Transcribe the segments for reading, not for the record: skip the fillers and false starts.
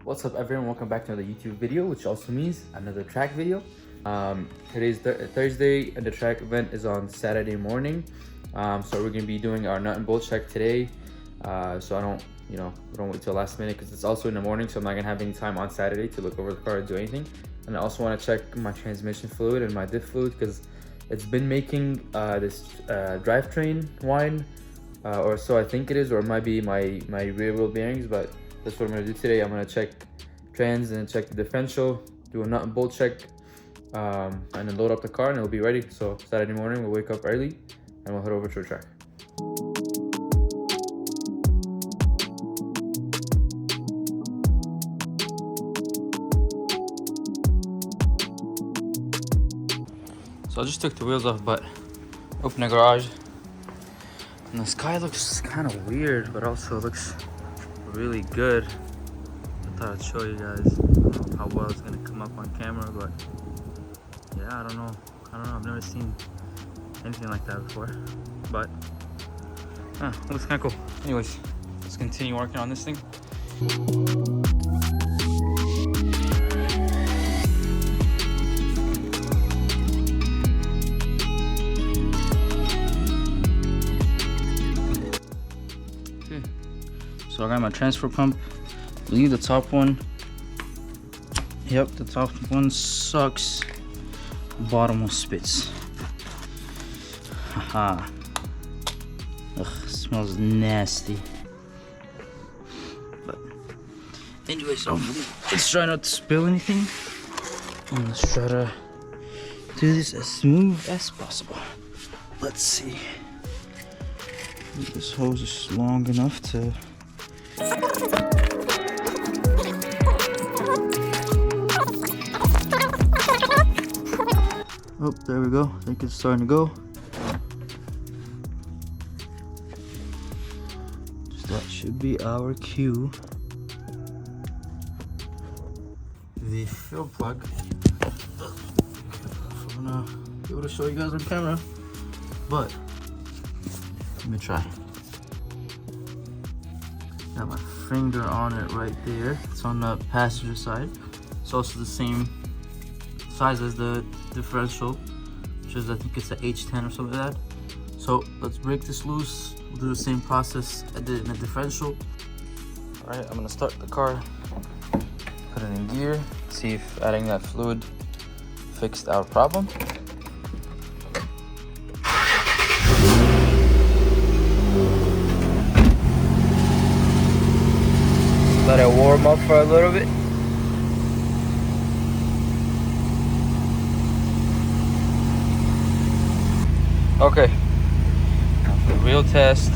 What's up everyone, welcome back to another YouTube video, which also means another track video. Today's Thursday and the track event is on Saturday morning. So we're going to be doing our nut and bolt check today. So I don't wait till last minute because it's also in the morning, so I'm not going to have any time on Saturday to look over the car or do anything. And I also want to check my transmission fluid and my diff fluid because it's been making this drivetrain whine, or so I think it is, or it might be my rear wheel bearings, but that's what I'm gonna do today. I'm gonna check trans and check the differential, do a nut and bolt check, and then load up the car and it'll be ready. So Saturday morning, we'll wake up early and we'll head over to the track. So I just took the wheels off, but open the garage. And the sky looks kind of weird, but also looks really good. I thought I'd show you guys. I don't know how well it's gonna come up on camera, but yeah, I don't know. I've never seen anything like that before, but it looks kind of cool. Anyways, let's continue working on this thing. So I got my transfer pump. I believe the top one, yep, the top one sucks. Bottom one spits. Haha. Ugh, smells nasty. But anyways, let's try not to spill anything. And let's try to do this as smooth as possible. Let's see. This hose is long enough to oh, there we go. I think it's starting to go. So that should be our cue. The fuel plug. I'm gonna be able to show you guys on camera, but let me try. Got my finger on it right there. It's on the passenger side. It's also the same size as the differential, which is, I think it's a H10 or something like that. So let's break this loose. We'll do the same process I did in the differential. All right, I'm gonna start the car, put it in gear, see if adding that fluid fixed our problem. Let it warm up for a little bit. Okay, now for the real test.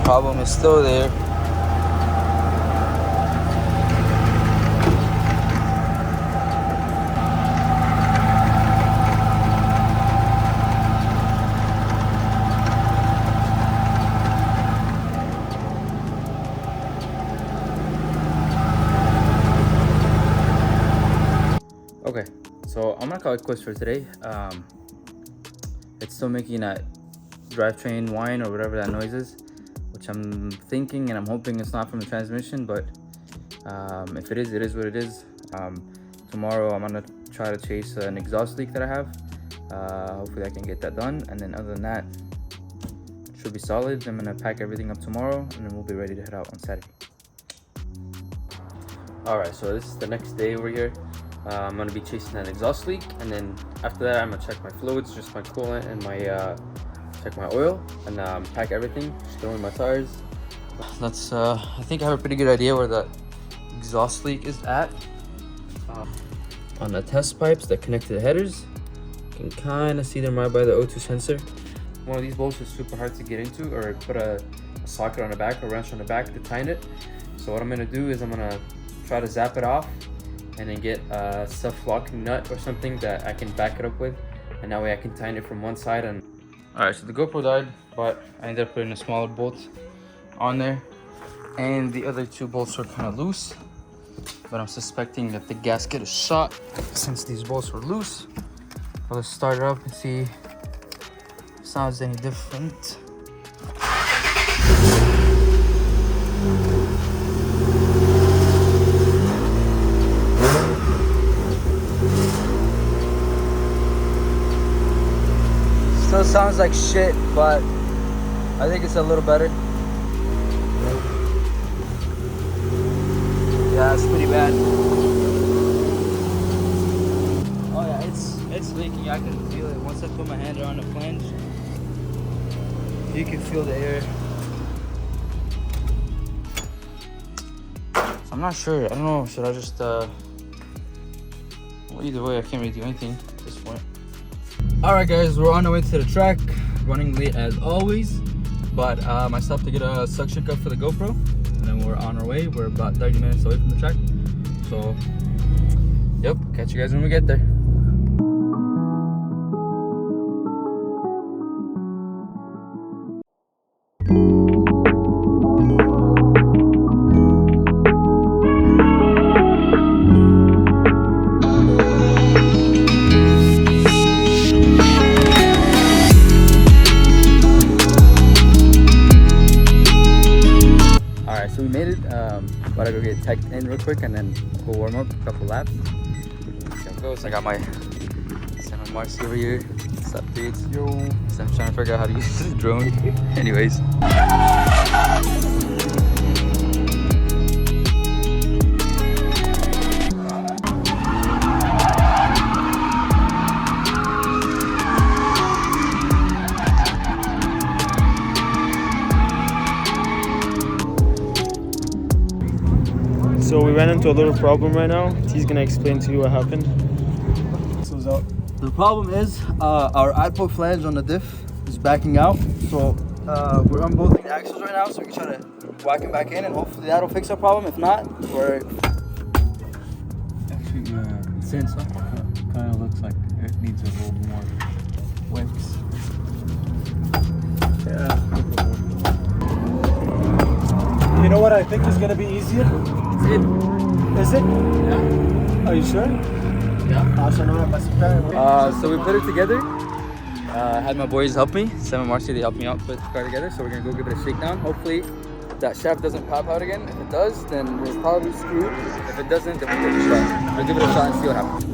Problem is still there. Okay, so I'm gonna call it quits for today. It's still making that drivetrain whine or whatever that noise is, which I'm thinking and I'm hoping it's not from the transmission, but if it is what it is. Tomorrow I'm gonna try to chase an exhaust leak that I have. Hopefully I can get that done, and then other than that, it should be solid. I'm gonna pack everything up tomorrow and then we'll be ready to head out on Saturday. Alright, so this is the next day over here. I'm gonna be chasing an exhaust leak, and then after that I'm gonna check my fluids, just my coolant and my check my oil, and pack everything, just throw in my tires. That's I think I have a pretty good idea where the exhaust leak is at. On the test pipes that connect to the headers, you can kind of see them right by the O2 sensor. One of these bolts is super hard to get into, or put a socket on the back or wrench on the back to tighten it. So what I'm gonna do is I'm gonna try to zap it off and then get a self-locking nut or something that I can back it up with, and that way I can tighten it from one side. And Alright, so the GoPro died, but I ended up putting a smaller bolt on there. And the other two bolts are kind of loose. But I'm suspecting that the gasket is shot since these bolts were loose. But let's start it up and see if it sounds any different. Still sounds like shit, but I think it's a little better. Yeah, it's pretty bad. Oh yeah, it's leaking. I can feel it. Once I put my hand around the flange, you can feel the air. So I'm not sure. I don't know. Should I just well, either way, I can't really do anything at this point. Alright guys, we're on our way to the track. Running late as always. But I stopped to get a suction cup for the GoPro. And then we're on our way. We're about 30 minutes away from the track. So, yep, catch you guys when we get there. So we made it. About to go get teched in real quick and then we'll warm up a couple laps. See how it goes. I got my Sam and Marcy over here. What's up, dudes? Yo. So I'm trying to figure out how to use this drone. Anyways. So we ran into a little problem right now. He's gonna explain to you what happened. The problem is our iPod flange on the diff is backing out. So we're unbolting the axles right now, so we can try to whack it back in, and hopefully that'll fix our problem. If not, we're actually since kind of looks like it needs a little more wicks. Yeah. You know what I think is gonna be easier? Is it? Yeah. Are you sure? Yeah. So we put it together. I had my boys help me. Sam and Marcy, they helped me out put the car together. So we're gonna go give it a shakedown. Hopefully that shaft doesn't pop out again. If it does, then we're probably screwed. If it doesn't, then we'll give it a shot. We'll give it a shot and see what happens.